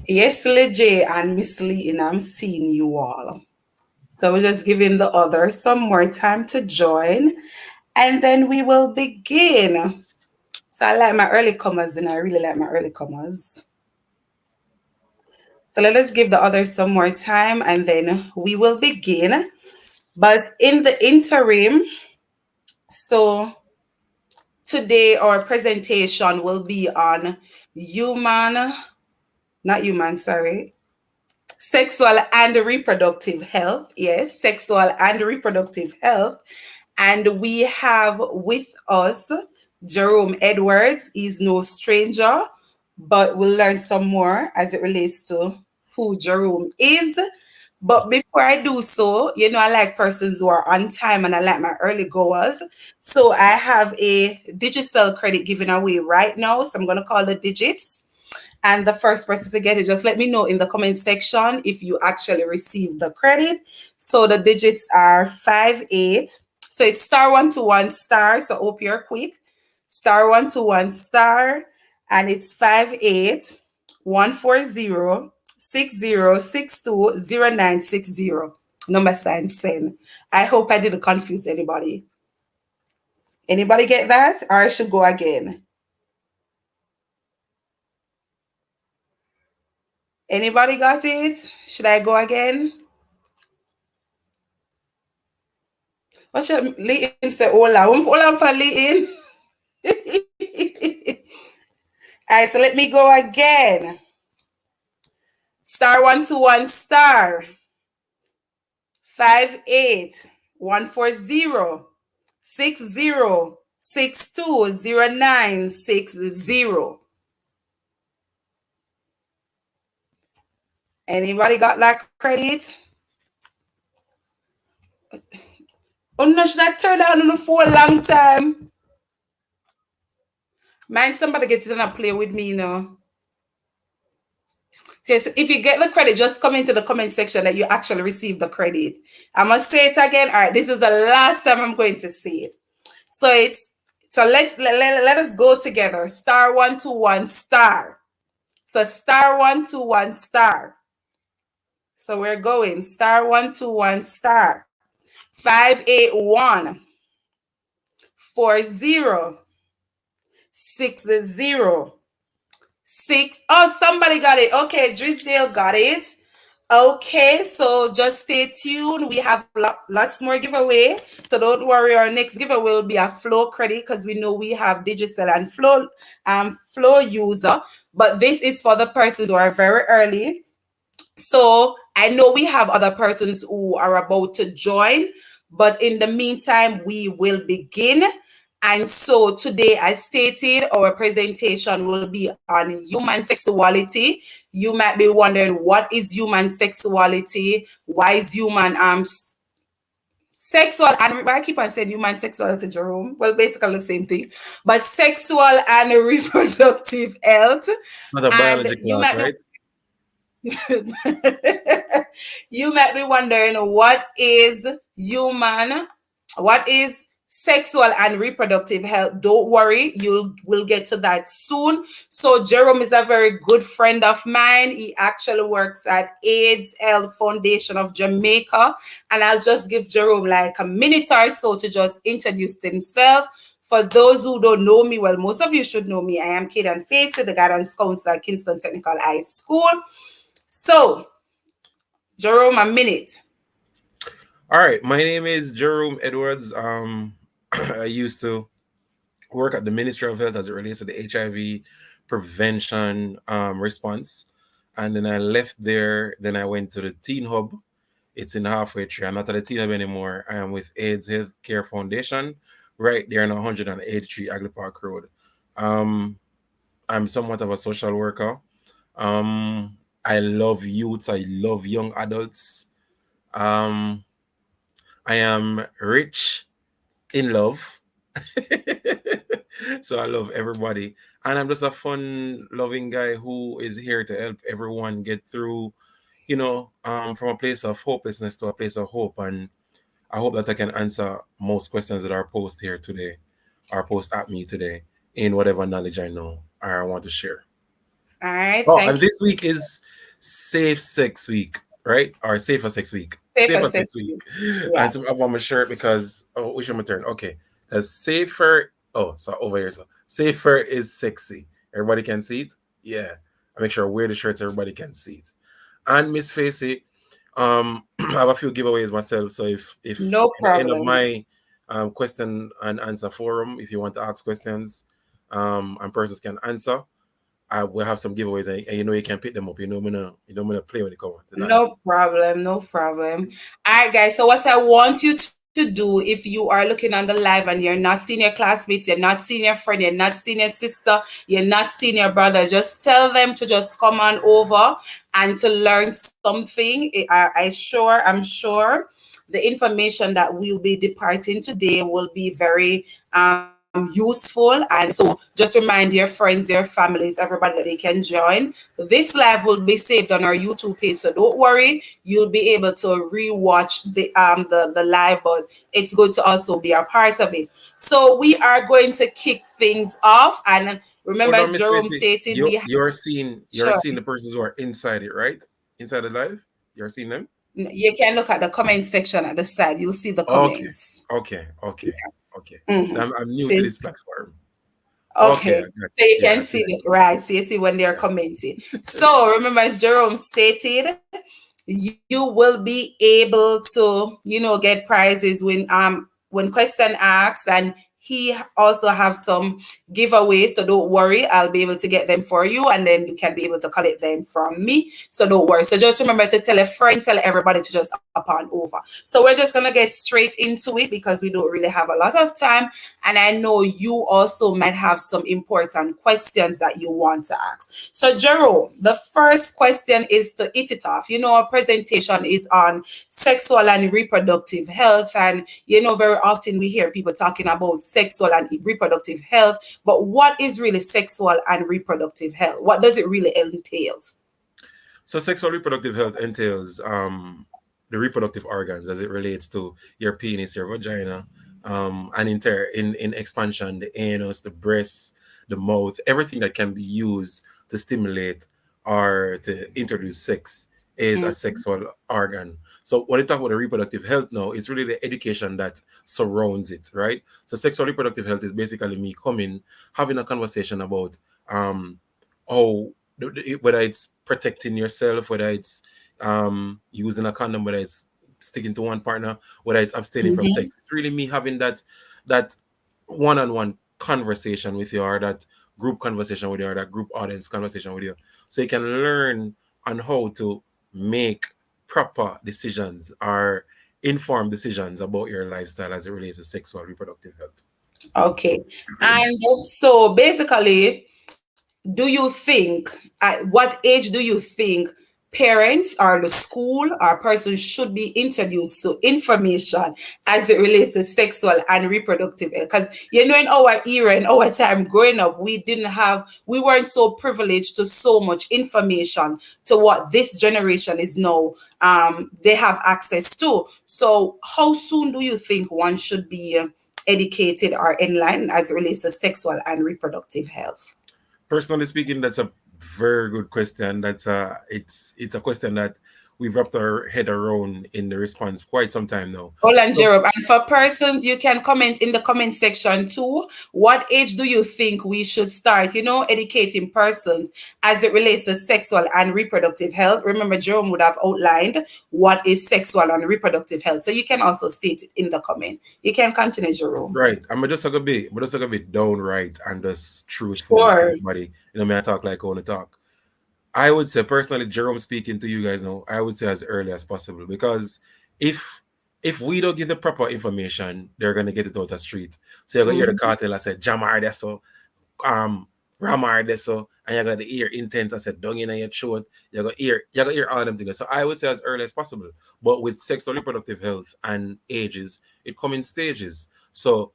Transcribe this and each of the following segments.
Yes, J and Miss Lee, and I'm seeing you all. So we're just giving the others some more time to join, and then we will begin. So I like my early comers, and I really like my early comers. So let us give the others some more time, and then we will begin. But in the interim, so today our presentation will be on human, not human, sorry, sexual and reproductive health. Yes, sexual and reproductive health. And we have with us Jerome Edwards. He's no stranger, but we'll learn some more as it relates to who Jerome is. But before I do so, I like persons who are on time and I like my early goers. So I have a digital credit given away right now. So I'm going to call the digits. And the first person to get it, just let me know in the comment section if you actually received the credit. So the digits are 58. So it's *121*. So hope you're quick. *121*. And it's 58 140 6062 0960. Number sign send. I hope I didn't confuse anybody. Anybody get that? Or I should go again. Anybody got it? Should I go again? What should Lee say? Hola. Hola for Lee. All right, so let me go again. *121*. 58 140 6062 0960. Anybody got that credit? Oh no, should I turn down on the phone a long time? Mind somebody gets it and play with me now. Okay, so if you get the credit, just come into the comment section that you actually received the credit. I must say it again. All right, this is the last time I'm going to say it. So let us go together. *121*. So *121*. So we're going *121*. 581 40 60 6. Oh, somebody got it. Okay, Drisdale got it. Okay, so just stay tuned. We have lots more giveaway. So don't worry, our next giveaway will be a flow credit because we know we have digital and flow user. But this is for the persons who are very early. So I know we have other persons who are about to join, but in the meantime, we will begin. And so today, as stated, our presentation will be on human sexuality. You might be wondering, what is human sexuality? Why is human sexual, and I keep on saying human sexuality, Jerome. Well, basically the same thing, but sexual and reproductive health. Not a biology And class, right? You might be wondering, what is sexual and reproductive health? Don't worry, we'll get to that soon. So Jerome is a very good friend of mine. He actually works at AIDS Health Foundation of Jamaica, and I'll just give Jerome like a minute or so to just introduce himself. For those who don't know me, well, most of you should know me. I am Kaydian, the guidance counselor at Kingston Technical High School. So, Jerome, a minute. All right, my name is Jerome Edwards. I used to work at the Ministry of Health as it relates to the HIV prevention response, and then I left there. Then I went to the Teen Hub. It's in the halfway tree. I'm not at the Teen Hub anymore. I am with AIDS Health Care Foundation, right there in 183 Agley Park Road. I'm somewhat of a social worker. I love youths. I love young adults. I am rich in love. So I love everybody. And I'm just a fun, loving guy who is here to help everyone get through, from a place of hopelessness to a place of hope. And I hope that I can answer most questions that are posed here today or posed at me today in whatever knowledge I know or I want to share. All right. Oh, and Thank you. this week is Safe Sex Week, right? Or Safer Sex Week. Safer Safer sex. Sex Week. Yeah. And so up on my shirt because which one my turn? Okay. Because safer. Oh, so over here. So safer is sexy. Everybody can see it. Yeah. I make sure I wear the shirts. Everybody can see it. And Miss Facey, I have a few giveaways myself. So if No at the end of problem. my question and answer forum, if you want to ask questions, and persons can answer, I will have some giveaways, and you know you can pick them up. You know I'm gonna play when it comes tonight. No problem. No problem. All right, guys. So, what I want you to do if you are looking on the live and you're not seeing your classmates, you're not seeing your friend, you're not seeing your sister, you're not seeing your brother, just tell them to just come on over and to learn something. I'm sure the information that we'll be departing today will be very useful. And so just remind your friends, your families, everybody that they can join. This live will be saved on our YouTube page, so don't worry. You'll be able to rewatch the live, but it's good to also be a part of it. So we are going to kick things off, and remember, Hold on, as Miss Jerome Facey. stated, You we have you're sure. seeing the persons who are inside it, right? Inside the live, you're seeing them. You can look at the comment section at the side. You'll see the Okay, comments. okay, okay, okay. So Mm-hmm. I'm new to this Says platform. Okay, I okay. got So you yeah, can I see see it. it, right? So you see when they're Yeah. commenting. So remember, as Jerome stated, you will be able to, get prizes when question asks, and he also have some giveaways. So don't worry, I'll be able to get them for you, and then you can be able to collect them from me. So don't worry. So just remember to tell a friend, tell everybody to just up on over. So we're just gonna get straight into it because we don't really have a lot of time, and I know you also might have some important questions that you want to ask. So, Jerome, the first question is to hit it off. Our presentation is on sexual and reproductive health. And, very often we hear people talking about sexual and reproductive health. But what is really sexual and reproductive health? What does it really entail? So sexual reproductive health entails the reproductive organs as it relates to your penis, your vagina, and in expansion, the anus, the breasts, the mouth, everything that can be used to stimulate or to introduce sex is a Mm. sexual organ. So when you talk about the reproductive health now, it's really the education that surrounds it, right? So sexual reproductive health is basically me coming, having a conversation about how whether it's protecting yourself, whether it's using a condom, whether it's sticking to one partner, whether it's abstaining from Mhm. sex. It's really me having that one-on-one conversation with you, or that group conversation with you, or that group audience conversation with you, so you can learn on how to make proper decisions or informed decisions about your lifestyle as it relates to sexual reproductive health. Okay. And so basically, do you think, at what age do you think parents or the school or person should be introduced to information as it relates to sexual and reproductive health? Because in our era, in our time growing up, we weren't so privileged to so much information to what this generation is now. They have access to. So how soon do you think one should be educated or enlightened as it relates to sexual and reproductive health? Personally speaking, that's a very good question. It's a question that we've wrapped our head around in the response quite some time now. Hold on, So Jerome. And for persons, you can comment in the comment section too. What age do you think we should start, educating persons as it relates to sexual and reproductive health? Remember, Jerome would have outlined what is sexual and reproductive health. So you can also state it in the comment. You can continue, Jerome. right, I'm just like a bit downright and just truthful with Sure. everybody. Me I talk like I want to talk. I would say personally, Jerome speaking to you guys now, I would say as early as possible, because if if we don't give the proper information, they're gonna get it out the street. So you're gonna hear the Mhm. cartel I said, Jamar there so um Ramar there so, and you got the ear intense I said dung in your throat. You got to hear all them things. So I would say as early as possible. But with sexual reproductive health and ages, it come in stages. So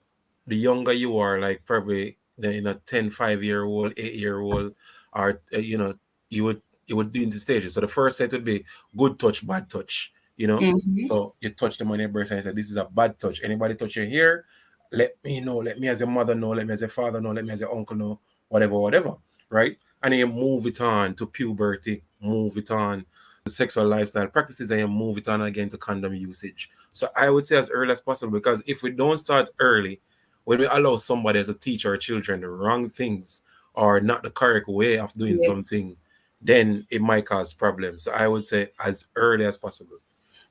the younger you are, like probably the 10, 5 year old, 8 year old, or you would do into stages. So the first set would be good touch, bad touch. Mhm. So you touch them on your breast and you say, "This is a bad touch. Anybody touch your hair, let me know. Let me as a mother know. Let me as a father know. Let me as a uncle know. Whatever, whatever." Right? and then you move it on to puberty, move it on to sexual lifestyle practices, and you move it on again to condom usage. So I would say as early as possible, because if we don't start early, when we allow somebody to teach our children the wrong things or not the correct way of doing Yeah. something, then it might cause problems. So I would say as early as possible.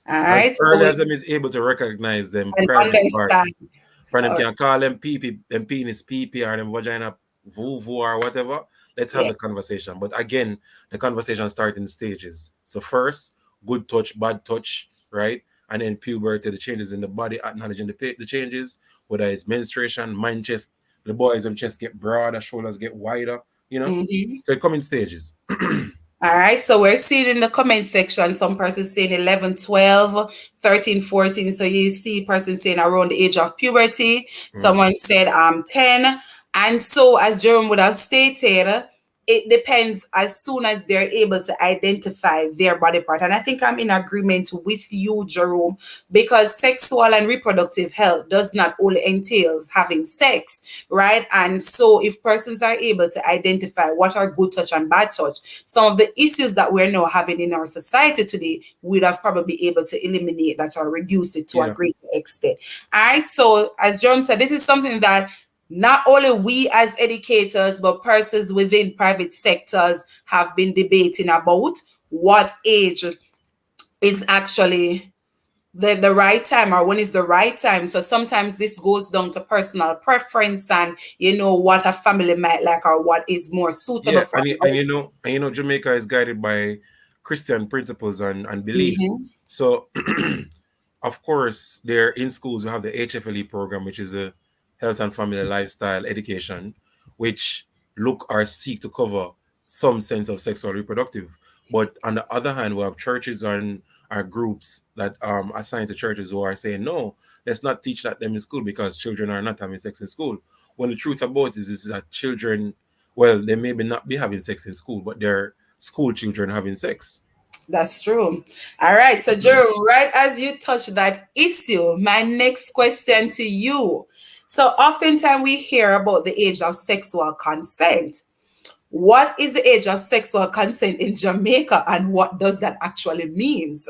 All As right. So early we as them is able to recognize them can private understand. parts. For them All right. can call them pee, them penis pee or them vagina voo or whatever. Let's have Yeah. the conversation. But again, the conversation starts in stages. So first, good touch, bad touch, right? And then puberty, the changes in the body, acknowledging the changes, whether it's menstruation, mind chest, the boys, them chest get broader, shoulders get wider, you know? Mhm. So it come in stages. All right, so we're seeing in the comment section some persons saying 11, 12, 13, 14. So you see persons saying around the age of puberty. Mm. Someone said 10. And so, as Jerome would have stated, it depends as soon as they're able to identify their body part. And I think I'm in agreement with you, Jerome, because sexual and reproductive health does not only entails having sex, right? And so if persons are able to identify what are good touch and bad touch, some of the issues that we're now having in our society today, we'd have probably been able to eliminate that or reduce it to a Yeah. greater extent. All right. So as Jerome said, this is something that not only we as educators, but persons within private sectors have been debating about what age is actually the right time, or when is the right time. So sometimes this goes down to personal preference and what a family might like or what is more suitable Yeah, for and you know, Jamaica is guided by Christian principles and beliefs. Mhm. So, of course, there in schools we have the HFLE program, which is a health and family lifestyle education, which look or seek to cover some sense of sexual reproductive. But on the other hand, we have churches and our groups that assigned to churches who are saying no, let's not teach that them in school because children are not having sex in school. When the truth about it is that children, well, they maybe not be having sex in school, but they're school children having sex. That's true. All right. So, Jerome, right as you touch that issue, my next question to you. So, oftentimes we hear about the age of sexual consent. What is the age of sexual consent in Jamaica, and what does that actually means?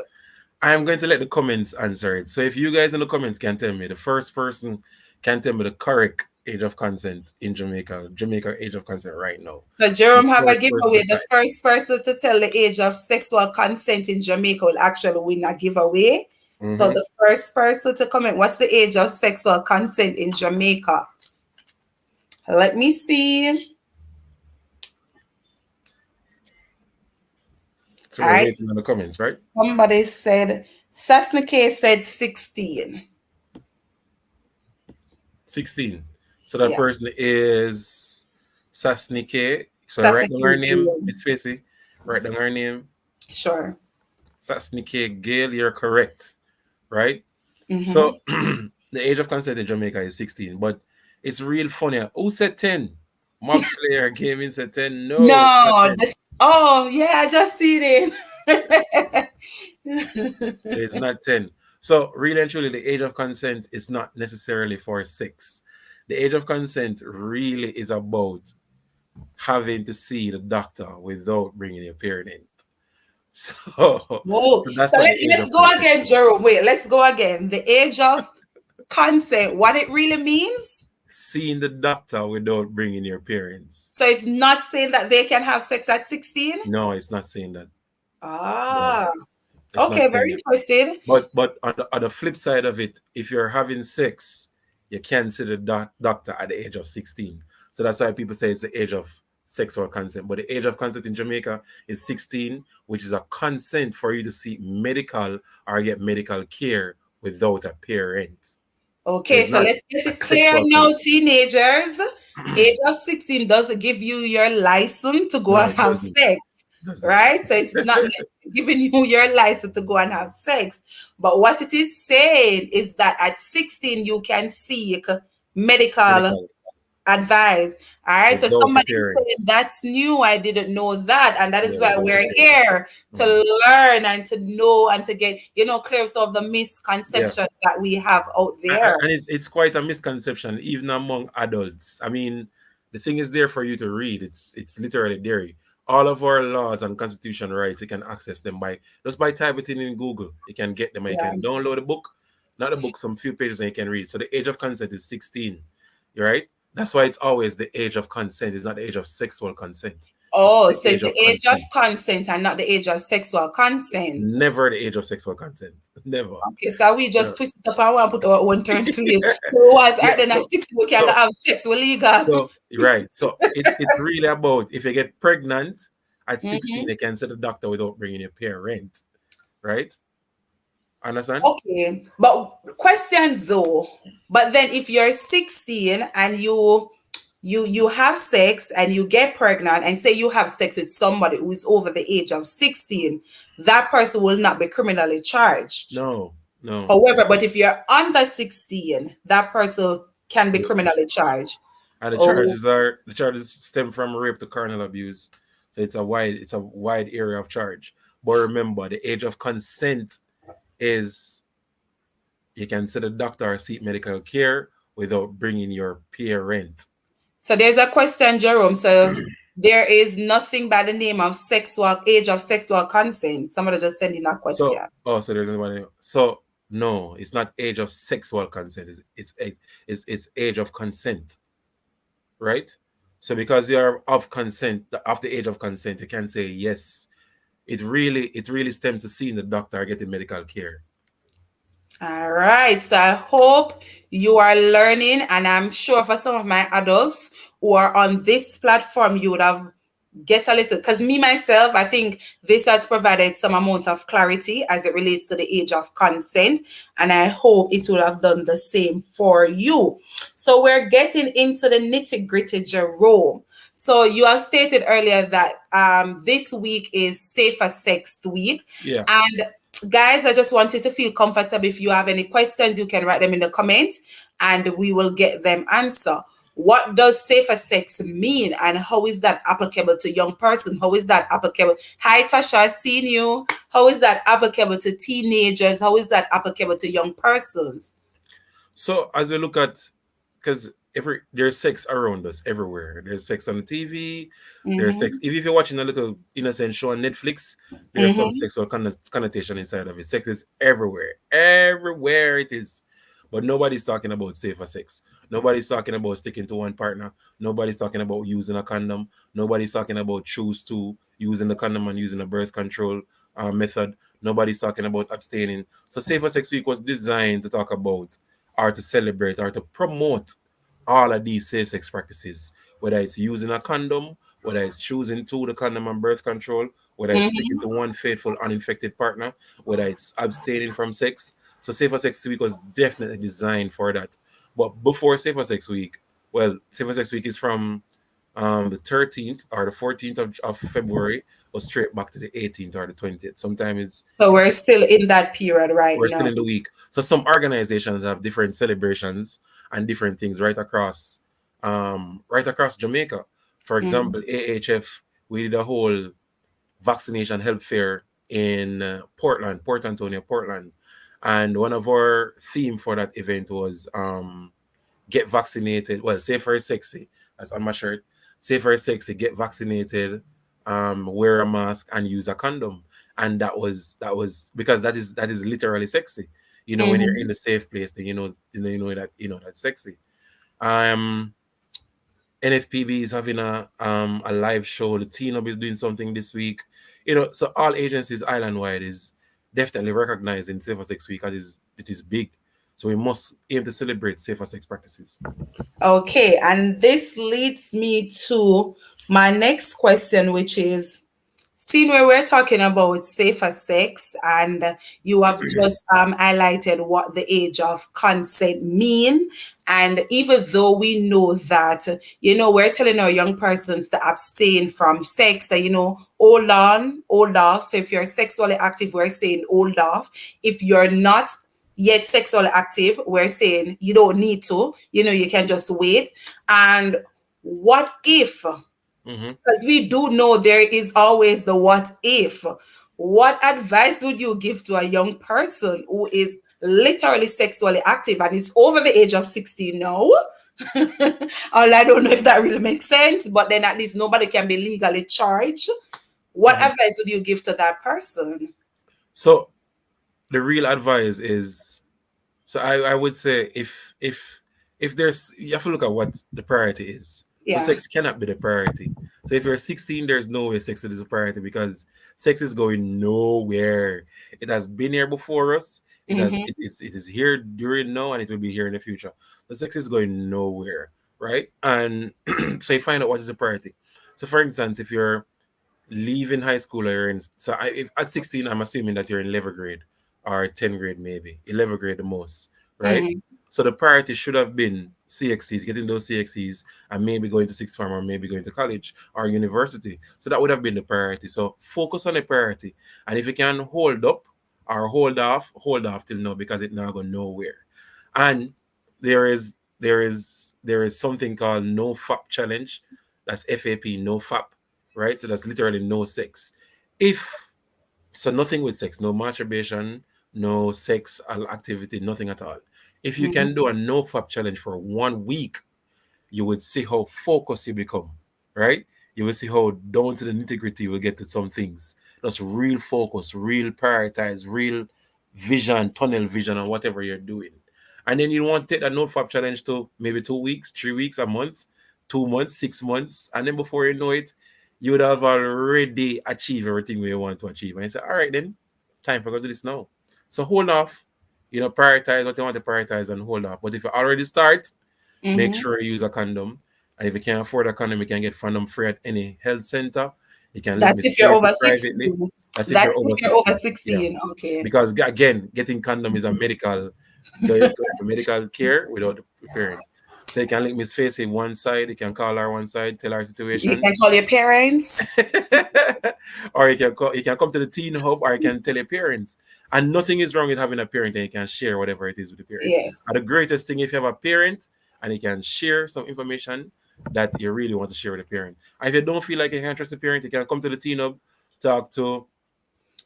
I'm going to let the comments answer it. So if you guys in the comments can tell me, the first person can tell me the correct age of consent in Jamaica, Jamaica age of consent right now. So, The Jerome have a first person giveaway. to The type. first person to tell the age of sexual consent in Jamaica will actually win a giveaway. So, Mm-hmm. the first person to comment, what's the age of sexual consent in Jamaica? Let me see. So All we're right. waiting on the comments, right? Somebody said, Sasnike said 16. 16. So that Yeah. person is Sasnike. So write down her Sasnike name, Gale. Miss Facey. Write down her name. Sure. Sasnike Gale, you're correct, right? Mm-hmm. So the age of consent in Jamaica is 16, but it's real funny. Who said 10? Mob Slayer came in said 10. No, it's not No. 10. Oh, yeah, I just seen it. So it's not 10. So really and truly, the age of consent is not necessarily for sex. The age of consent really is about having to see the doctor without bringing your parent in. So, Whoa. so that's So what the age let's of go consent again, is. Jerome. Wait, let's go again. The age of consent, what it really means? Seeing the doctor without bringing your parents. So it's not saying that they can have sex at 16? No, it's not saying that. No, Ah, it's not okay, saying very that. interesting. But on the flip side of it, if you're having sex, you can see the doctor at the age of 16. So that's why people say it's the age of sexual consent. But the age of consent in Jamaica is 16, which is a consent for you to seek medical or get medical care without a parent. So Okay, it's so not let's get a it clear sexual now, consent. teenagers. Age of 16 doesn't give you your license to go No, and it have doesn't. sex, Doesn't. right? So it's not giving you your license to go and have sex. But what it is saying is that at 16, you can seek medical Medical advice. All right. So without a somebody said parent. that's new. I didn't know that. And that is Yeah, why without a we're parent. here to Mhm. learn and to know and to get, clear some of the Yeah. misconceptions that we have out there. And it's quite a misconception even among adults. I mean, The thing is there for you to read. It's literally there. All of our laws and constitution rights, you can access them by just by typing in Google. You can get them and you Yeah. can download a book, not a book, some few pages and you can read. So the age of consent is 16, right? That's why it's always the age of consent. It's not the age of sexual consent. It's Oh, the so age it's the of age of consent. consent and not the age of sexual It's consent. never the age of sexual consent. Never. Okay, so we Yeah. just twist it up and want to put our own term to it. So once Yeah. at then at 60, we can So have sex, we legal. so right. So it's really about if you get pregnant at 16, Mhm. you can see the doctor without bringing your parent. Right? Understand? Okay, but question though, but then if you're 16 and you have sex and you get pregnant and say you have sex with somebody who is over the age of 16, that person will not be criminally charged. No, no. However, but if you're under 16, that person can be Yeah. criminally charged. And Oh, the charges stem from rape to carnal abuse. So it's a wide area of charge. But remember, the age of consent is you can see the doctor or seek medical care without bringing your parent. so there's a question, Jerome. So there is nothing by the name of sexual age of sexual consent. Somebody just send in a question. So there's anybody. So no, it's not age of sexual consent. It's age of consent, right? So because you're of consent, of the age of consent, you can say yes. It really stems to seeing the doctor or getting medical care. All right. So I hope you are learning, and I'm sure for some of my adults who are on this platform, you would have get a little because me myself, I think this has provided some amount of clarity as it relates to the age of consent, and I hope it will have done the same for you. So we're getting into the nitty gritty, Jerome. So you have stated earlier that this week is Safer Sex Week, Yeah. and guys, I just want you to feel comfortable. If you have any questions, you can write them in the comments and we will get them answered. What does safer sex mean and how is that applicable to young person? How is that applicable? Hi Tasha, I've seen you. How is that applicable to teenagers? How is that applicable to young persons? So as we look at, because there's sex around us everywhere. There's sex on the TV. There's sex. Mm-hmm. If you're watching a little innocent show on Netflix, there's some Mm-hmm. sexual connotation inside of it. Sex is everywhere. Everywhere it is. But nobody's talking about safer sex. Nobody's talking about sticking to one partner. Nobody's talking about using a condom. Nobody's talking about choose to using the condom and using a birth control method. Nobody's talking about abstaining. So Safer Sex Week was designed to talk about or to celebrate or to promote all of these safe sex practices, whether it's using a condom, whether it's choosing to the condom and birth control, whether it's sticking Mm-hmm. to one faithful, uninfected partner, whether it's abstaining from sex. So Safer Sex Week was definitely designed for that. But before Safer Sex Week, well, Safer Sex Week is from the 13th or the 14th of February, or straight back to the 18th or the 20th. Sometimes So it's we're still in that period right we're still now. in the week. So some organizations have different celebrations and different things right across Jamaica. For Mm-hmm. example, AHF, we did a whole vaccination health fair in Portland, Port Antonio, Portland. And one of our theme for that event was get vaccinated. Well, safer is sexy. That's on my shirt. Safer is sexy. Get vaccinated. Wear a mask and use a condom. And that was because that is literally sexy. When you're in Mm-hmm. a safe place, then you know that's sexy. Um, NFPB is having a live show. The Teen Hub is doing something this week. So all agencies island wide is definitely recognizing Safer Sex Week as it is big. So we must aim to celebrate safer sex practices. Okay, and this leads me to my next question, which is seeing where we're talking about safer sex, and you have just highlighted what the age of consent mean. And even though we know that, we're telling our young persons to abstain from sex, and hold on, hold off. So if you're sexually active, we're saying hold off. If you're not yet sexually active, we're saying you don't need to, you can just wait. And what if, Hmm. because we do know there is always the what if. What advice would you give to a young person who is literally sexually active and is over the age of 16 now? All I don't know if that really makes sense, but then at least nobody can be legally charged. What Mhm. advice would you give to that person? So the real advice is, so I would say, if there's, you have to look at what the priority is. So Yeah. sex cannot be the priority. So if you're 16, there's no way sex is a priority, because sex is going nowhere. It has been here before us. Mm-hmm. It is here during now, and it will be here in the future. The sex is going nowhere, right? And so you find out what is the priority. So for instance, if you're leaving high school, or you're in, so if, at 16, I'm assuming that you're in 11th grade or 10th grade, maybe 11th grade the most, right? Mm-hmm. So the priority should have been CXCs, getting those CXCs, and maybe going to sixth form, or maybe going to college or university. So that would have been the priority. So focus on the priority, and if you can hold up or hold off till now, because it now go nowhere. And there is something called no FAP challenge. That's FAP, no FAP, right? So that's literally no sex. If so, nothing with sex, no masturbation, no sex activity, nothing at all. If you Mm-hmm. can do a no FAP challenge for 1 week, you would see how focused you become, right? You will see how down to the nitty gritty you will get to some things. Just real focus, real prioritize, real vision, tunnel vision on whatever you're doing. And then you want to take that NoteFap challenge to maybe 2 weeks, 3 weeks, a month, 2 months, 6 months. And then before you know it, you would have already achieved everything you want to achieve. And you say, all right, then, time for go do this now. So hold off, prioritize what you want to prioritize and hold off. But if you already start, make Mm-hmm. sure you use a condom. And if you can't afford a condom, you can get condom free at any health center. You can link That's Miss if you're Tracy over privately. 16. That's if That's you're over if you're over 16. Yeah. 16. Okay. Because again, getting condom is a medical, going for medical care without the parent. So you can link Miss Facey one side, you can call her one side, tell her You situation. can call your parents. Or you can come to the teen hub, or you can tell your parents. And nothing is wrong with having a parent, and you can share whatever it is with the parent. Yes. And the greatest thing, if you have a parent and you can share some information that you really want to share with the parent. And if you don't feel like you can trust the parent, you can come to the teen hub, talk to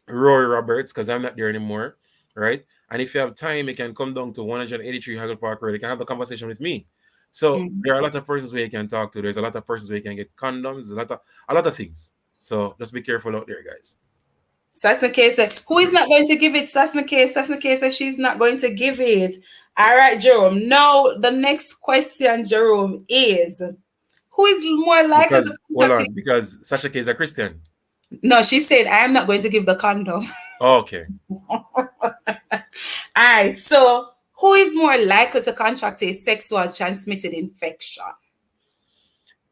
Rory Roberts, because I'm not there anymore, right? And if you have time, you can come down to 183 Hazel Park Road. You can have a conversation with me. So Mhm. there are a lot of persons where you can talk to. There's a lot of persons where you can get condoms. A lot of things. So just be careful out there, guys. Sasnake said, who is not going to give it? Sasnake. Sasnake said she's not going to give it. All right, Jerome. Now, the next question, Jerome, is who is more likely to Because hold contract on, it? because Sasha K is a Christian. No, she said, I am not going to give the condom. Oh, okay. All right. So, who is more likely to contract a sexual transmitted infection?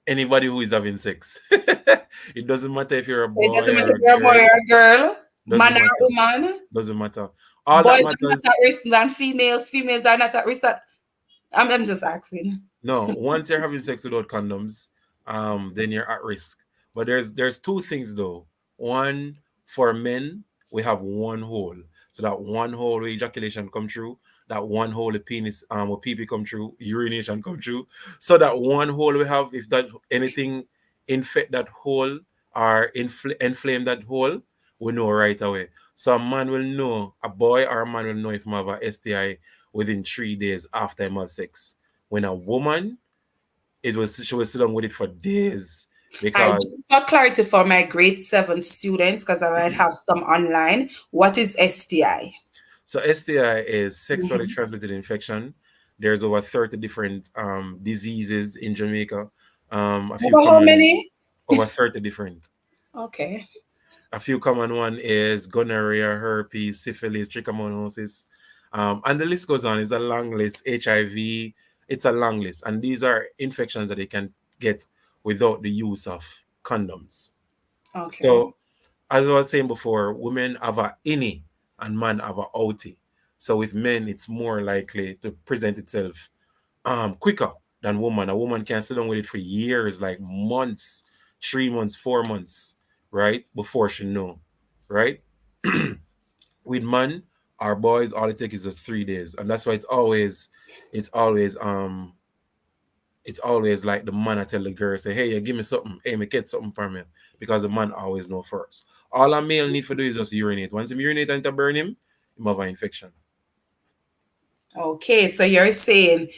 Anybody who is having sex. It doesn't matter if you're a It boy doesn't matter or if a you're a boy girl. or a girl, man Doesn't or matter. woman. Doesn't matter. All that Boys are not matters. at risk than females. Females are not at risk. I'm just asking. No, once you're having sex without condoms, then you're at risk. But there's two things though. One, for men, we have one hole. So that one hole where ejaculation come through, that one hole the penis where pee pee come through, urination come through. So that one hole we have, if that anything infect that hole or inflame that hole, we know right away. So a man will know, a boy or a man will know if he have a STI within 3 days after him have sex. When a woman, she will sit down with it for days, I just because for clarity for my grade 7 students, because I might have some online. What is STI? so STI is sexually Mhm. transmitted infection. There's over 30 different diseases in Jamaica. A few Over how common, many? over 30 different. Okay. A few common one is gonorrhea, herpes, syphilis, trichomoniasis, and the list goes on. It's a long list. HIV, it's a long list, and these are infections that they can get without the use of condoms. Okay. So, as I was saying before, women have a innie and man have a outie. So with men, it's more likely to present itself quicker than woman. A woman can sit down with it for years, like months, 3 months, 4 months, right? Before she know, right? With man, our boys, all it takes is just 3 days. And that's why it's always it's always like the man I tell the girl, say, hey, you give me something, hey, me get something from me. Because the man always know first. All a male need to do is just urinate. Once he urinate and to burn him have an infection. Okay. So you're saying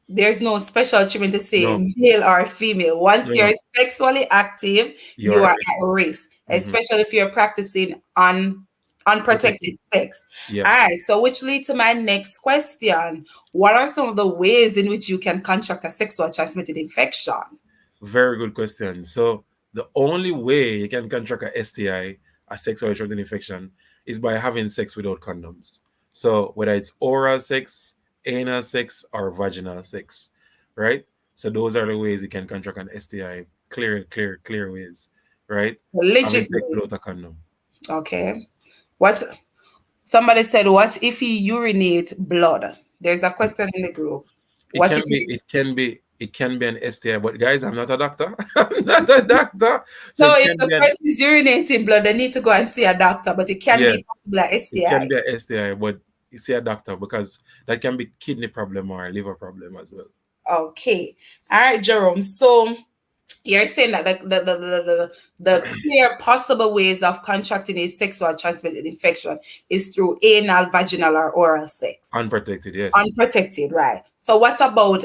there's no special treatment to say No, male or female. Once no, you're no. sexually active, You you are are at risk. at risk, Hmm. especially if you're practicing unprotected Protected. sex. All Yeah. right, so which lead to my next question. What are some of the ways in which you can contract a sexual transmitted infection? Very good question. So the only way you can contract a STI, a sexually transmitted infection, is by having sex without condoms. So whether it's oral sex, anal sex, or vaginal sex, right? So those are the ways you can contract an STI. Clear ways, right? Having sex Legitimately. without a condom. Okay. What's Somebody said, what if he urinate blood? There's a question in the group. It What can if be, he, it can be an STI. But guys, I'm not a doctor. I'm not a doctor. So so it if can the be an, person is urinating blood, they need to go and see a doctor, but it can yeah, be possible a it STI. can be a STI, but you see a doctor because that can be kidney problem or liver problem as well. Okay. All right, Jerome. So you're saying that the clear possible ways of contracting a sexual transmitted infection is through anal, vaginal, or oral sex. Unprotected, yes. Unprotected, right? So what about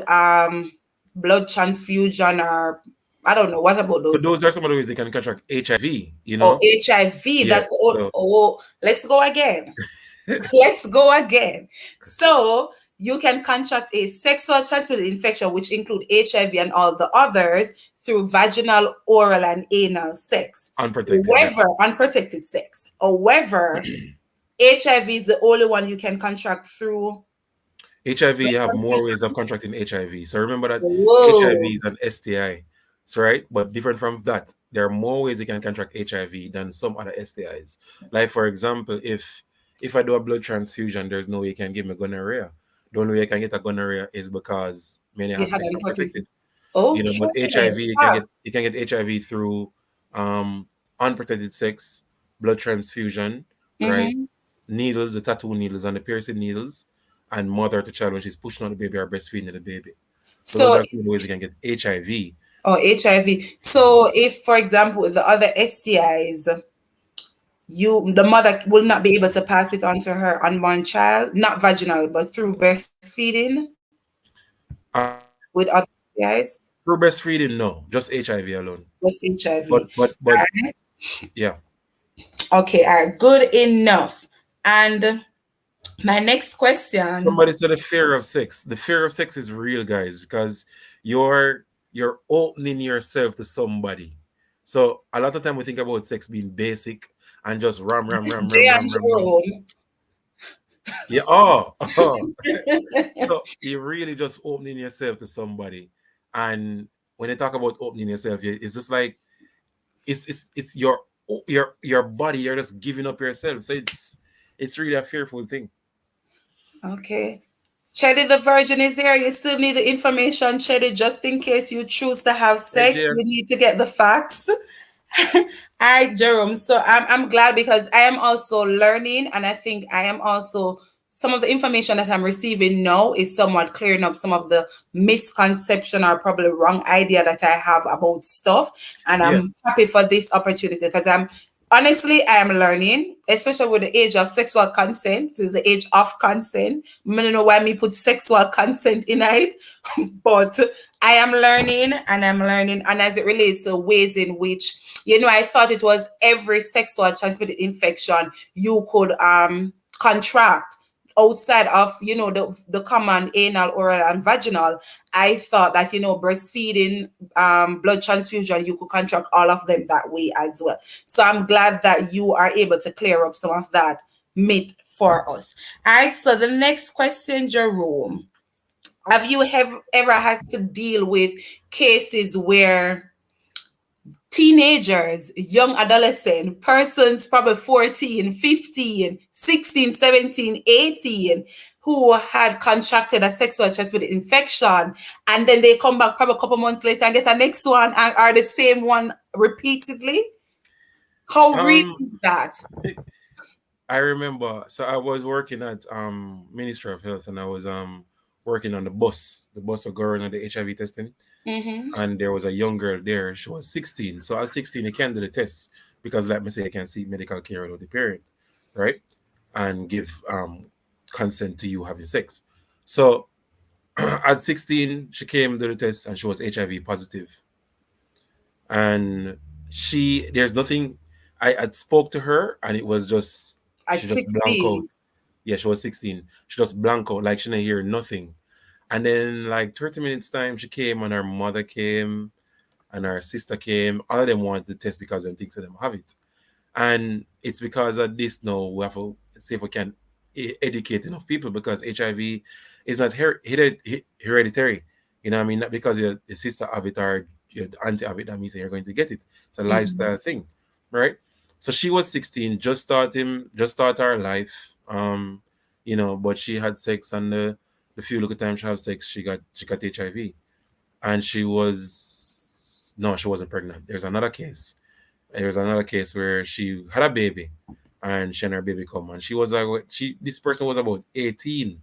blood transfusion, or I don't know, what about So those? those are some of the ways they can contract HIV, Or HIV? Yeah. That's all. So Oh, let's go again. Let's go again. So you can contract a sexual transmitted infection, which include HIV and all the others, through vaginal, oral, and anal sex. unprotected, yeah. However, unprotected sex. However, HIV is the only one you can contract through HIV, blood you have more ways of transfusion. contracting HIV. So remember that HIV Whoa. is an STI. So right, but different from that, there are more ways you can contract HIV than some other STIs. Like for example, if I do a blood transfusion, there's no way you can give me gonorrhea. The only way I can get a gonorrhea is because many You have had sex unprotected. unprotected. Okay. But HIV, Ah. you can get HIV through unprotected sex, blood transfusion, right? Mm-hmm. Needles, the tattoo needles and the piercing needles, and mother to child when she's pushing on the baby or breastfeeding the baby. So those So, are some of the ways you can get HIV. or HIV. So, if, for example, with the other STIs, the mother will not be able to pass it on to her unborn child, not vaginal, but through breastfeeding with other STIs, Through breastfeeding, no, just HIV alone. just HIV. But yeah. Okay, all right, good enough. And my next question. Somebody said the fear of sex. The fear of sex is real, guys, because you're opening yourself to somebody. So a lot of time we think about sex being basic and just ram, ram, Miss ram, J ram, and ram, ram, ram. Jerome. Yeah. Oh, oh. So you really just opening yourself to somebody. And when you talk about opening yourself, it's just like it's your body. You're just giving up yourself. So it's really a fearful thing. Okay. Chetty the Virgin is here. You still need the information, Chetty, just in case you choose to have Hey, sex. Jay. You need to get the facts. All right, Jerome. So I'm glad because I am also learning, and I think I am also some of the information that I'm receiving now is somewhat clearing up some of the misconception or probably wrong idea that I have about stuff. And Yeah. I'm happy for this opportunity because I'm honestly I am learning, especially with the age of sexual consent. This is the age of consent. I don't know why me put sexual consent in it, but I am learning and I'm learning. And as it relates to ways in which, I thought it was every sexual transmitted infection you could contract outside of, the common anal, oral, and vaginal. I thought that, breastfeeding, blood transfusion, you could contract all of them that way as well. So I'm glad that you are able to clear up some of that myth for us. All right. So the next question, Jerome. Have you ever had to deal with cases where teenagers, young adolescent, persons probably 14, 15, 16, 17, 18, who had contracted a sexual transmitted infection, and then they come back probably a couple months later and get a next one and are the same one repeatedly? How real Um, is that? I remember. So I was working at Ministry of Health, and I was working on the bus. The bus was going on the HIV testing, Mm-hmm. and there was a young girl there. She was 16. So at 16, you can't do the test because, like me say, you can seek medical care without the parent, right? And give consent to you having sex. So at 16, she came to the test and she was HIV positive. And there's nothing. I had spoke to her and it was just, At she just blank out. 16. Yeah, she was 16. She just blank out, like she didn't hear nothing. And then like 30 minutes time, she came and her mother came and her sister came. All of them wanted to test because they think so them have it. And it's because of this now we have to see if we can educate enough people, because HIV is not hereditary. You know what I mean? Not because your sister have it or your auntie have it, that means that you're going to get it. It's a Mhm. lifestyle thing, right? So she was 16, just start her life. But she had sex, and the few little times she had sex, she got HIV. And she wasn't pregnant. There's another case where she had a baby, and she and her baby come, and she was like, this person was about 18,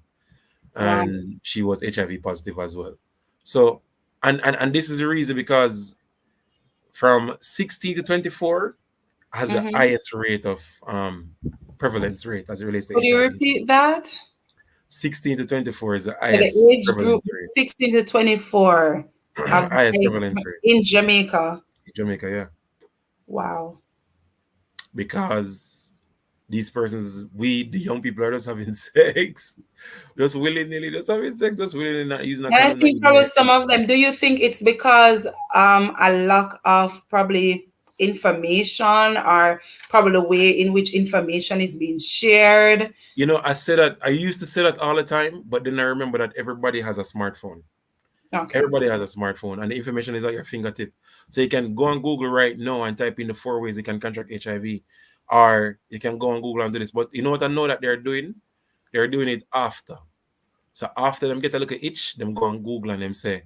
Wow. and she was HIV positive as well. So, and this is the reason, because from 16 to 24 has the Mm-hmm. highest rate of prevalence rate as it relates to Could you HIV. repeat that? 16 to 24 is the So the highest age group prevalence rate. 16 to 24 have the Highest highest prevalence rate in Jamaica. in Jamaica, yeah. Wow. Because these persons, the young people, are just having sex, just willy nilly, just having sex, just willy nilly, not using a And I condom, not think using probably some anything. of them, do you think it's because a lack of probably information, or probably the way in which information is being shared? I used to say that all the time, but then I remember that everybody has a smartphone. Okay. Everybody has a smartphone, and the information is at your fingertip. So you can go on Google right now and type in the 4 ways you can contract HIV, or you can go on Google and do this. But you know what I know that they're doing? They're doing it after. So after them get a look at itch, them go on Google and them say,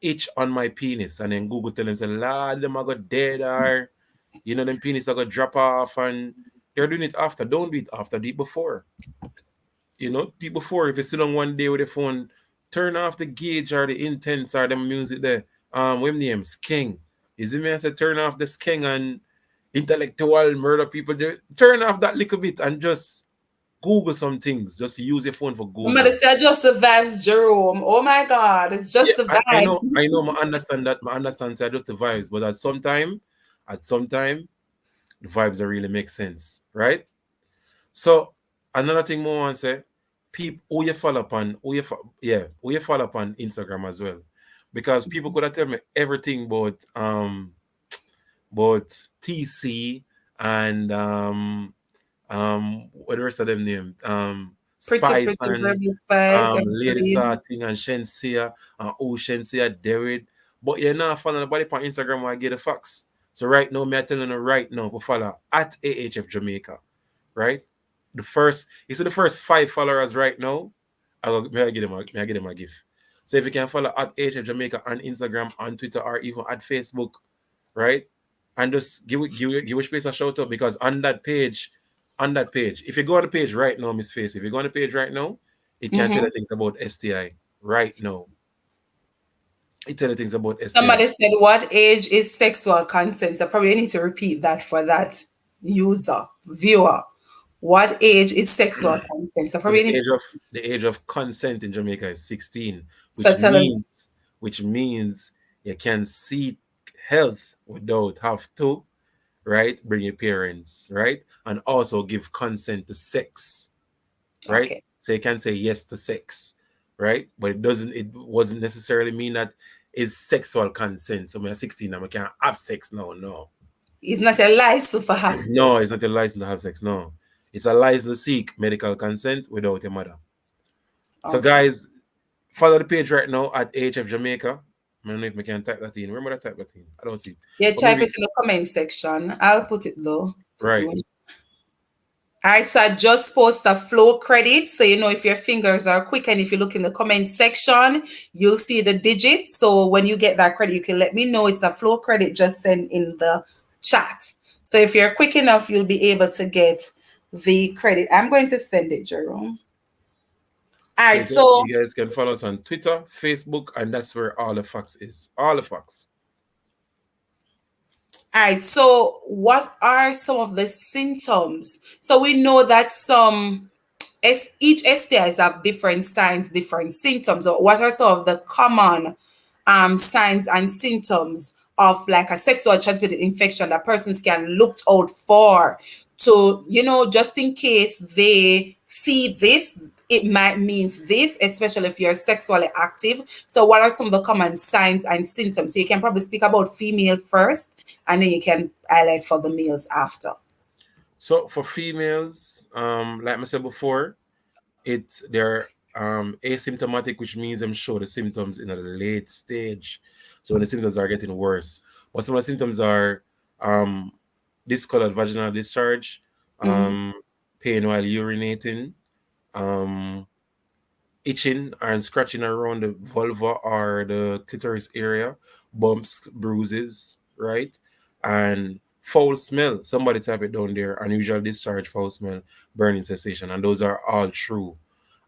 itch on my penis. And then Google tell them, say, Lord, them I got dead, or, them penis I got drop off. And they're doing it after. Don't do it after, do it before. Do it before. If you sit on one day with your phone, turn off the gauge or the intense or the music there. What name? Sking. Is it me? I said turn off the sking and intellectual murder people. Turn off that little bit and just Google some things. Just use your phone for Somebody Google. said just the vibes, Jerome. Oh my God, it's Yeah, just the I know, vibe. I know, I understand that. I understand, say, just the vibes, but at some time, the vibes don't really make sense, right? So another thing more want to say, people who you follow up on Instagram as well, because people could have tell me everything about TC and what the rest of them name, Pretty, Spice pretty and verbal spice, Lady everybody. Sarting and Shensia and Shensia David. But you're not following nobody on Instagram where I get the facts. So right now, me I telling you right now to follow at AHF Jamaica. Right? The first 5 followers right now. May I give them a gift. So if you can follow at AHF Jamaica on Instagram, on Twitter, or even at Facebook, right? And just give which place a shout out, because on that page, if you go on the page right now, Miss Face, if you go on the page right now, it can tell Mm-hmm. you things about STI right now. It tell you things about STI. Somebody said, what age is sexual consent? So probably need to repeat that for that user, viewer. What age is sexual consent? So So probably need to. the age of consent in Jamaica is 16, So which tell them. means which means you can seek health without have to, right? Bring your parents, right? And also give consent to sex, right? Okay. So you can say yes to sex, right? But it wasn't necessarily mean that is sexual consent. So when I'm 16 and I can't have sex. No. It's not a license for have sex. No, it's not a license to have sex. No. It's a license to seek medical consent without your mother. So Okay. guys, follow the page right now at AHF Jamaica. I don't know if I can type that in. Remember that type that in. I don't see it. Yeah, But type maybe it in the comment section. I'll put it though right. soon. All right, so I just post a flow credit. So, if your fingers are quick and if you look in the comment section, you'll see the digits. So, when you get that credit, you can let me know it's a flow credit. Just send in the chat. So, if you're quick enough, you'll be able to get the credit. I'm going to send it, Jerome. All So right, so, you guys can follow us on Twitter, Facebook, and that's where all the facts is. All the facts. all right, so what are some of the symptoms? So, we know that some each STIs have different signs, different symptoms. Or what are some of the common signs and symptoms of like a sexual transmitted infection that persons can look out for, to, just in case they see this, it might means this, especially if you're sexually active. So what are some of the common signs and symptoms? So you can probably speak about female first, and then you can highlight for the males after. So for females, like I said before, they're asymptomatic, which means them show the symptoms in a late stage. So when the symptoms are getting worse, what some of the symptoms are, um, discolored vaginal discharge, Mm-hmm. pain while urinating, um, itching and scratching around the vulva or the clitoris area, bumps, bruises, right? And foul smell. Somebody type it down there. Unusual discharge, foul smell, burning sensation. And those are all true.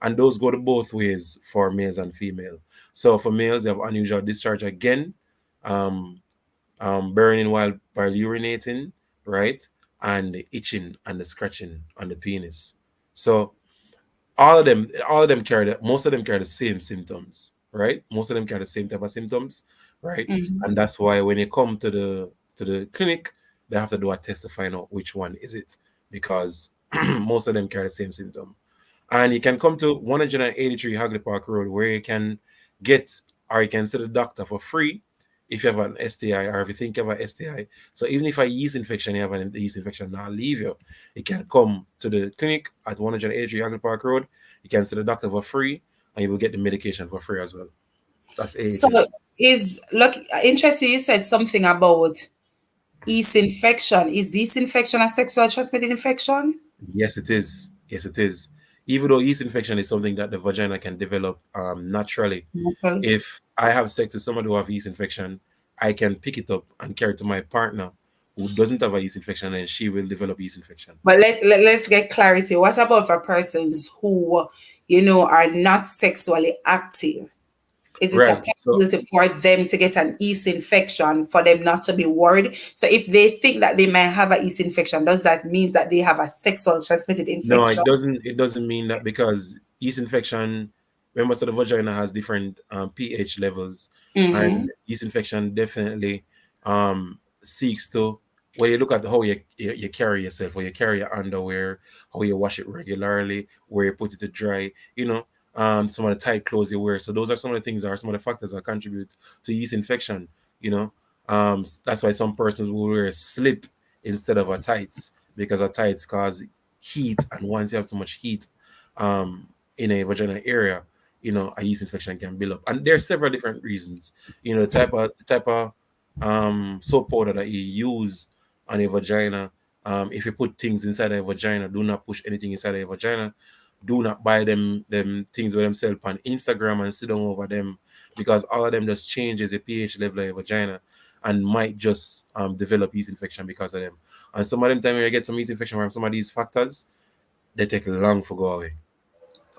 And those go to both ways for males and female. So for males, they have unusual discharge again, um, burning while urinating, right? And the itching and the scratching on the penis. So all of them carry most of them carry the same symptoms, right? Most of them carry the same type of symptoms, right? Mm-hmm. And that's why when they come to the clinic, they have to do a test to find out which one is it, because most of them carry the same symptom. And you can come to 183 Hagley Park Road, where you can get, or you can see the doctor for free if you have an STI, or if you think you have an STI. So even if a yeast infection, you have a yeast infection, now leave you. You can come to the clinic at 183 Hagley Park Road. You can see the doctor for free, and you will get the medication for free as well. That's So AHA. is look interesting. You said something about yeast infection. Is yeast infection a sexual transmitted infection? Yes, it is. Yes, it is. Even though yeast infection is something that the vagina can develop naturally, Okay. if I have sex with somebody who have yeast infection, I can pick it up and carry it to my partner who doesn't have a yeast infection, and she will develop yeast infection. But let's get clarity. What about for persons who, are not sexually active? Is it a Right. So possibility for them to get an yeast infection, for them not to be worried? So if they think that they might have a yeast infection, does that mean that they have a sexual transmitted no, infection? it doesn't mean that, because yeast infection, remember, so the vagina has different pH levels, Mm-hmm. and yeast infection definitely seeks to, when you look at how you carry yourself, or you carry your underwear, how you wash it regularly, where you put it to dry, some of the tight clothes you wear. So those are some of the things, are some of the factors that contribute to yeast infection. You know, that's why some persons will wear a slip instead of a tights, because a tights cause heat, and once you have so much heat in a vaginal area, a yeast infection can build up. And there's several different reasons. The type of soap powder that you use on a vagina. If you put things inside a vagina, do not push anything inside a vagina. Do not buy them things with themselves on Instagram and sit down over them, because all of them just changes the pH level of your vagina, and might just develop yeast infection because of them. And some of them time when you get some yeast infection from some of these factors, they take long for go away.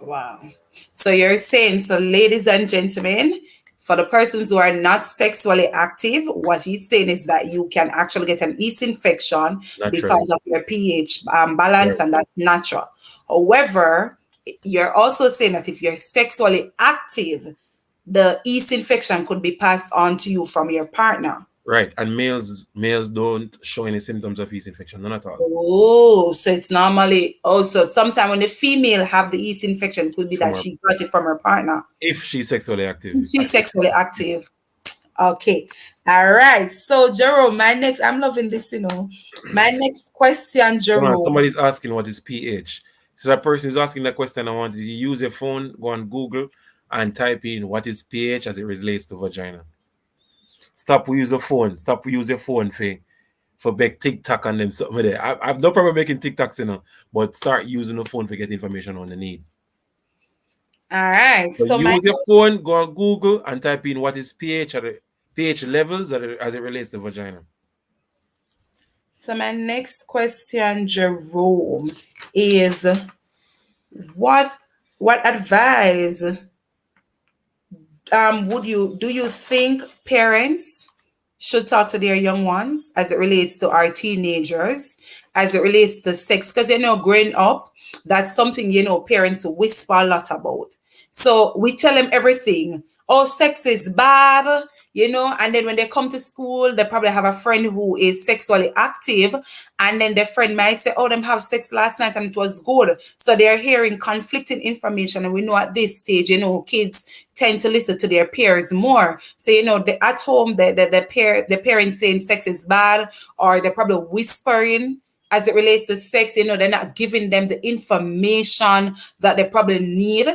Wow. So you're saying, so ladies and gentlemen, for the persons who are not sexually active, what he's saying is that you can actually get an yeast infection because Naturally. of your pH balance, Right. and that's natural. However, you're also saying that if you're sexually active, the yeast infection could be passed on to you from your partner. Right. And males don't show any symptoms of yeast infection, none at all. Oh, so it's normally also sometime when the female have the yeast infection, it could be From that her, she got it from her partner. if she's sexually active. She's sexually active. Okay. All right. So Jerome, I'm loving this. My next question, Hold on, Jerome. somebody's asking what is pH. So that person who's asking that question, I want you to use your phone, go on Google, and type in what is pH as it relates to vagina. Stop use your phone. Stop use your phone for make TikTok and them something there. I've no problem making TikToks, but start using the phone to get information on the need. All right. So So my use your phone, go on Google, and type in what is pH at pH levels as it relates to vagina. so my next question, Jerome, is what what advice would you do you think parents should talk to their young ones as it relates to our teenagers, as it relates to sex? Because growing up, That's something, parents whisper a lot about. So we tell them everything. Oh, sex is bad, and then when they come to school, they probably have a friend who is sexually active, and then the friend might say, oh, them have sex last night and it was good. So they're hearing conflicting information. And we know at this stage, kids tend to listen to their peers more. So, at home, the parents saying sex is bad, or they're probably whispering as it relates to sex, they're not giving them the information that they probably need.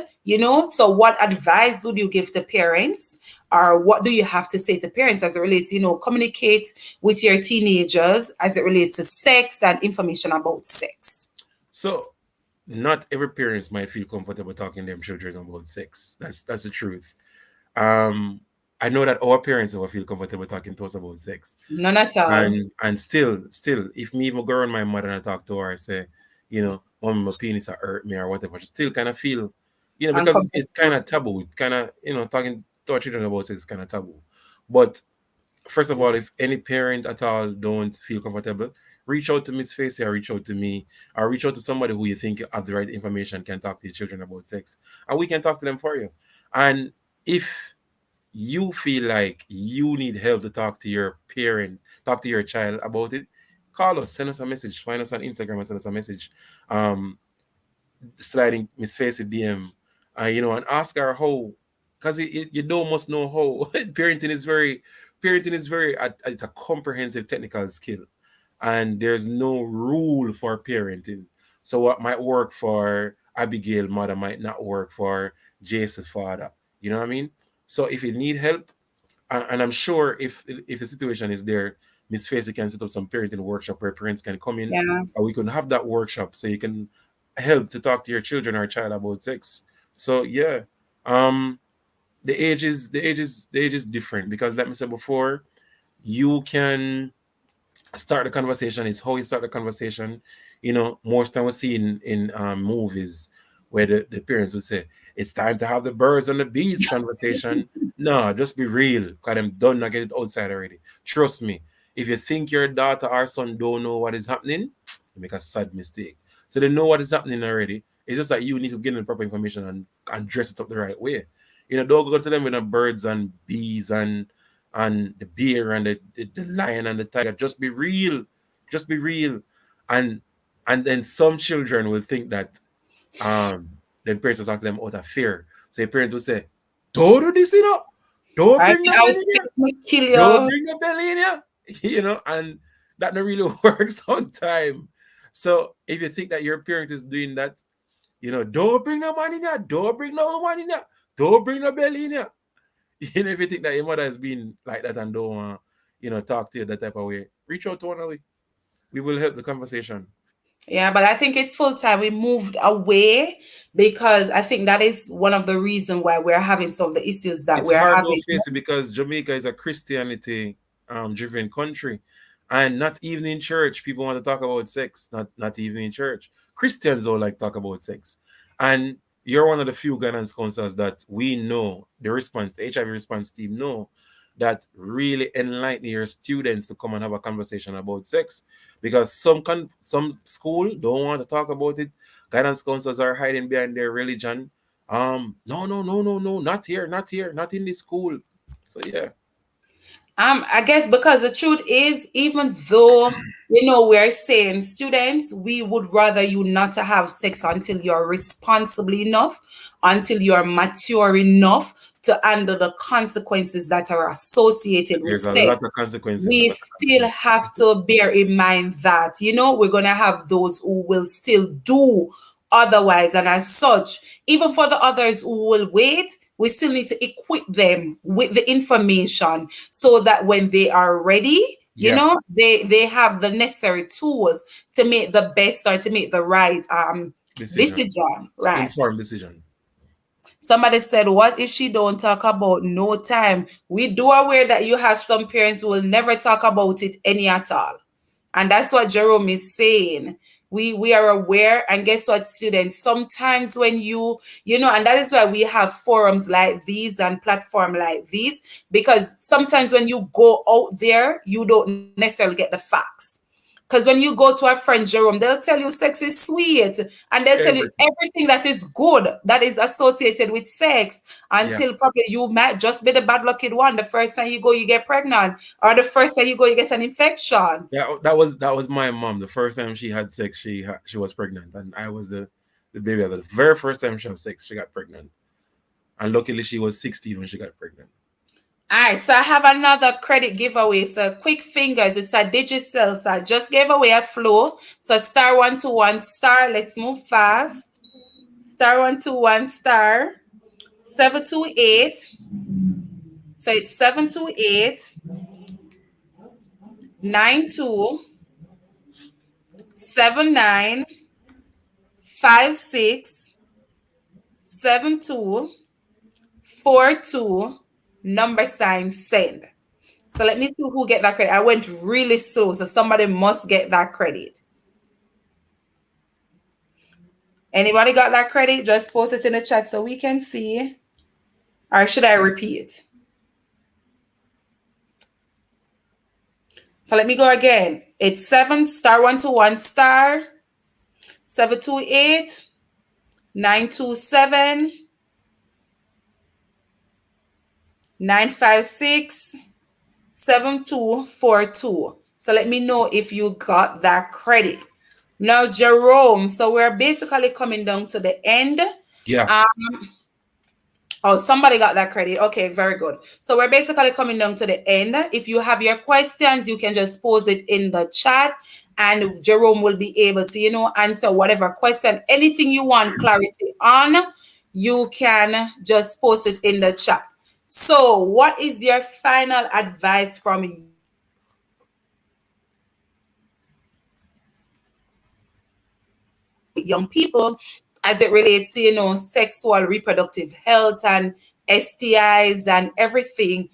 So what advice would you give to parents? Or what do you have to say to parents as it relates, communicate with your teenagers as it relates to sex and information about sex? So not every parents might feel comfortable talking to their children about sex. That's the truth. Um, I know that our parents never feel comfortable talking to us about sex. None at all. And still, if me even go around my mother and I talk to her, I say, mom, my penis hurt me or whatever, she still kind of feel, because it's kind of taboo. It kind of, talking to our children about sex is kind of taboo. But first of all, if any parent at all don't feel comfortable, reach out to Miss Facey or reach out to me or reach out to somebody who you think have the right information, can talk to your children about sex, and we can talk to them for you. And if you feel like you need help to talk to your parent, talk to your child about it, call us, send us a message, find us on Instagram and send us a message. Sliding Miss Facey DM, and ask her how, because you don't must know how. Parenting is very it's a comprehensive technical skill, and there's no rule for parenting. So what might work for Abigail mother might not work for Jason's father. You know what I mean? So if you need help, and I'm sure if the situation is there, Miss Facey can set up some parenting workshop where parents can come in, Yeah. or we can have that workshop so you can help to talk to your children or child about sex. So yeah, um, the age is different, because like I said before, you can start the conversation. It's how you start the conversation. Most time we see in movies where the parents would say, it's time to have the birds and the bees conversation. No, just be real, because I'm done not get it outside already. Trust me, if you think your daughter or son don't know what is happening, you make a sad mistake. So they know what is happening already. It's just that you need to get them the proper information and dress it up the right way. Don't go to them with the birds and bees and the bear and the lion and the tiger. Just be real. Just be real. And and then some children will think that then parents will talk to them out of fear. So your parents will say, don't do this, Don't Right? bring the I was man in here. going to kill Don't you. bring the belly in here. And that not really works sometimes. So if you think that your parent is doing that, don't bring no man in here. Don't bring no woman in here. Don't bring no belly in here. If you think that your mother has been like that and don't want, talk to you that type of way, reach out to one of we. We will help the conversation. Yeah, but I think it's full time. We moved away because I think that is one of the reasons why we're having some of the issues that It's we're hard to having. face it because Jamaica is a Christianity driven country, and not even in church people want to talk about sex. Not even in church. Christians don't like talk about sex, and you're one of the few guidance counselors that we know the HIV response team know, that really enlighten your students to come and have a conversation about sex, because some school don't want to talk about it. Guidance counselors are hiding behind their religion. No, no, no, no, no, not here, not here, not in this school. So yeah, I guess because the truth is, even though we're saying students, we would rather you not to have sex until you're responsible enough, until you're mature enough to handle the consequences that are associated with there's a sex. lot of consequences. A We lot of still consequences. have to bear in mind that we're going to have those who will still do otherwise, and as such, even for the others who will wait, we still need to equip them with the information so that when they are ready, Yeah, they have the necessary tools to make the best or to make the right decision, decision, right? informed decision. Somebody said, what if she don't talk about no time? We do aware that you have some parents who will never talk about it any at all. And that's what Jerome is saying. We are aware, and guess what, students? Sometimes when and that is why we have forums like these and platform like these, because sometimes when you go out there, you don't necessarily get the facts. Because when you go to a friend, Jerome, they'll tell you sex is sweet, and they'll tell you Everything. everything that is good that is associated with sex, Yeah. until probably you might just be the bad lucky one. The first time you go, you get pregnant, or the first time you go, you get an infection. Yeah, that was my mom. The first time she had sex, she was pregnant, and I was the baby. The very first time she had sex, she got pregnant, and luckily she was 16 when she got pregnant. All right, so I have another credit giveaway. So quick fingers, it's a digital. So I just gave away a flow. So star 121 star. Let's move fast. Star 121 star 728. So it's 728 92 79 56 72 42 number sign send. So let me see who get that credit. I went really slow, so somebody must get that credit. Anybody got that credit? Just post it in the chat so we can see. Or should I repeat? So let me go again. It's 7 star 121 star 728 927 956 7242. So let me know if you got that credit. Now, Jerome, so we're basically coming down to the end. Yeah. Oh, somebody got that credit. Okay, very good. So we're basically coming down to the end. If you have your questions, you can just post it in the chat, and Jerome will be able to, answer whatever question, anything you want clarity on, you can just post it in the chat. So what is your final advice from young people as it relates to, sexual reproductive health and STIs and everything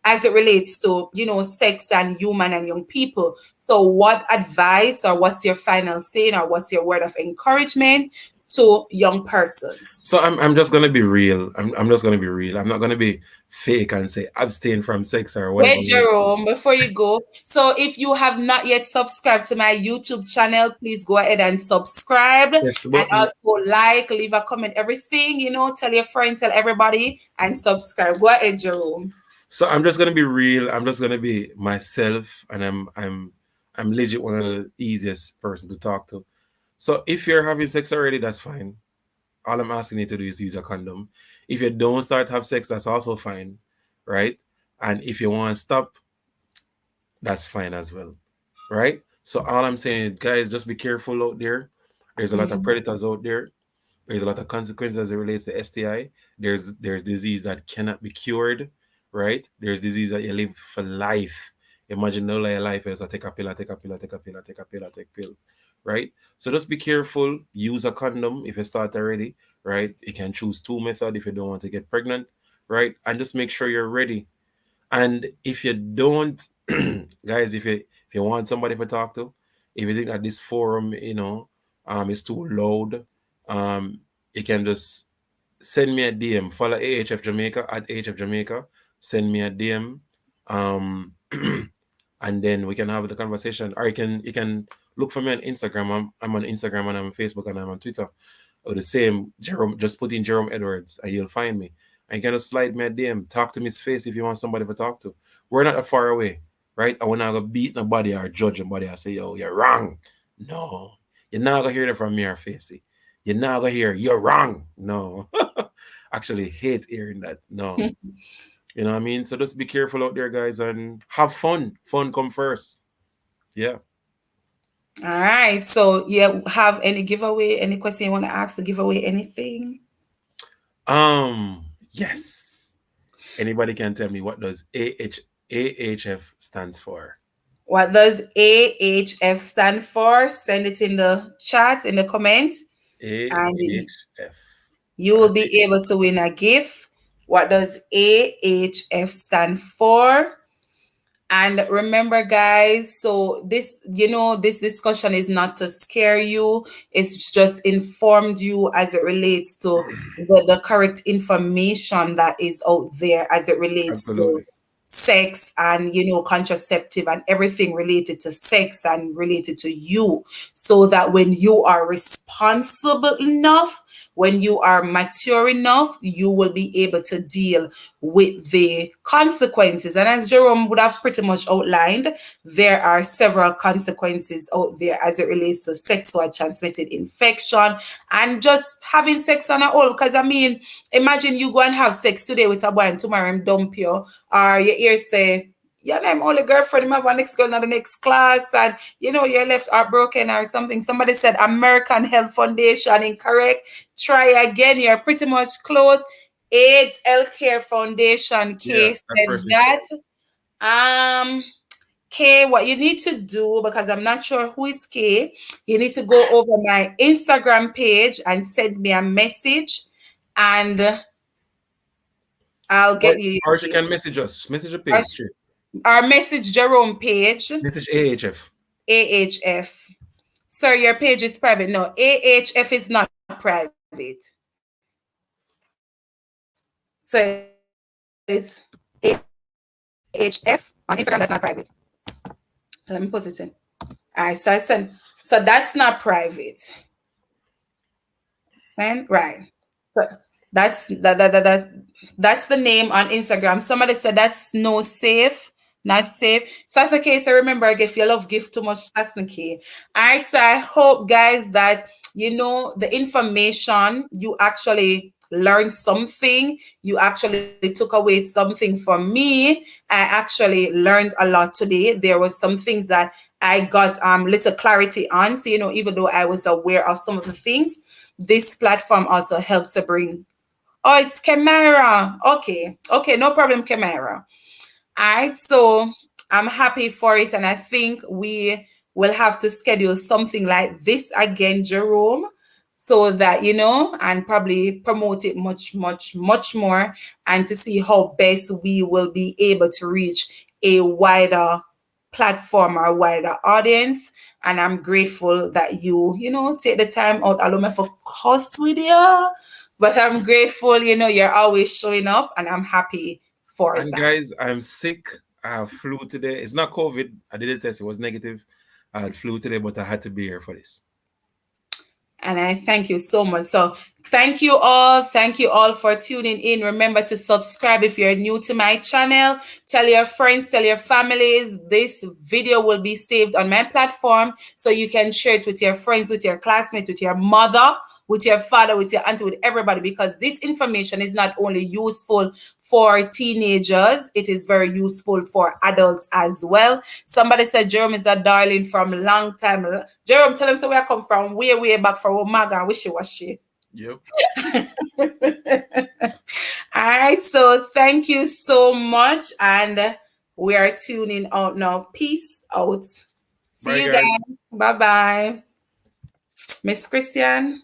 as it relates to, sex and human and young people? So what advice, or what's your final saying, or what's your word of encouragement to young persons? So I'm just gonna be real. I'm just gonna be real. I'm not gonna be fake and say abstain from sex or whatever. Wait, Jerome, before you go. So if you have not yet subscribed to my YouTube channel, please go ahead and subscribe, Press the and button. also leave a comment, everything, tell your friends, tell everybody, and subscribe. Go ahead, Jerome. So I'm just gonna be real. I'm just gonna be myself, and I'm legit one of the easiest person to talk to. So if you're having sex already, that's fine. All I'm asking you to do is use a condom. If you don't start to have sex, that's also fine, right? And if you want to stop, that's fine as well, right? So all I'm saying, guys, just be careful out there. There's a lot of Mhm. predators out there. There's a lot of consequences as it relates to STI. There's disease that cannot be cured, right? There's disease that you live for life. Imagine no your life is I take a pill, I take a pill, I take a pill, I take a pill, I take pill, right? So just be careful. Use a condom if you start already, right? You can choose two methods if you don't want to get pregnant, right? And just make sure you're ready. And if you don't, guys, if you want somebody to talk to, if you think that this forum, is too loud, you can just send me a DM. Follow AHF Jamaica at AHF Jamaica. Send me a DM, um, and then we can have the conversation. Or you can look for me on Instagram. I'm on Instagram and I'm on Facebook and I'm on Twitter. Or the same Jerome. Just put in Jerome Edwards and you'll find me. And you can just slide me a DM. Talk to me face if you want somebody to talk to. We're not that far away, right? I will not go beat nobody or judge nobody and say, yo, you're wrong. No. You're not gonna hear that from me or Facey. You're not gonna hear you're wrong. No. Actually hate hearing that. No. You know what I mean? So just be careful out there, guys, and have fun. Fun come first. Yeah. All right. So have any giveaway, any question you want to ask to give away anything? Yes. Anybody can tell me what does AHF stands for? What does AHF stand for? Send it in the chat, in the comment, and AHF. you What will does be able to win a gift. What does AHF stand for? And remember, guys, so this discussion is not to scare you. It's just informed you as it relates to the correct information that is out there as it relates to Absolutely. sex and contraceptive and everything related to sex and related to you, so that when you are responsible enough, when you are mature enough, you will be able to deal with the consequences. And as Jerome would have pretty much outlined, there are several consequences out there as it relates to sexual transmitted infection and just having sex on a whole. Because I mean, imagine you go and have sex today with a boy and tomorrow him dump you, or your ears say, yeah, I'm only girlfriend, him have a next girl in the next class, and you're left heartbroken or something. Somebody said American Health Foundation, incorrect. Try again, you're pretty much close. AIDS Healthcare Foundation, Yeah, K that's said person. that. K, what you need to do, because I'm not sure who is K, you need to go over my Instagram page and send me a message, and I'll Or get you or your she gift. can message us. Message a Our, page straight. our message Jerome page, Message AHF. AHF. Sir, your page is private. No, AHF is not private. So it's AHF on Instagram, that's not private. Let me put it in. All right, so that's not private. Send right. So that's the name on Instagram. Somebody said that's no safe, not safe. So that's okay. So remember, if you love gift too much, that's okay. All right. So I hope, guys, that the information, you actually learned something. You actually took away something from me. I actually learned a lot today. There was some things that I got little clarity on. So even though I was aware of some of the things, this platform also helps to bring. Oh, it's Camera. Okay, no problem, Camera. All right, so I'm happy for it, and I think we will have to schedule something like this again, Jerome, so that and probably promote it much, much, much more, and to see how best we will be able to reach a wider platform or wider audience. And I'm grateful that you take the time out alone for cost with you. But I'm grateful, you're always showing up, and I'm happy for And that. guys, I'm sick. I have flu today. It's not COVID. I did a test. It was negative. I had flu today, but I had to be here for this. And I thank you so much. So thank you all. Thank you all for tuning in. Remember to subscribe if you're new to my channel. Tell your friends, tell your families. This video will be saved on my platform, so you can share it with your friends, with your classmates, with your mother, with your father, with your auntie, with everybody, because this information is not only useful for teenagers, it is very useful for adults as well. Somebody said Jerome is a darling from a long time. Jerome, tell him so where I come from, way back from Omaga and wishy-washy. Yep. All right, so thank you so much, and we are tuning out now. Peace out. See Bye, you guys. guys. Bye bye. Miss Christian.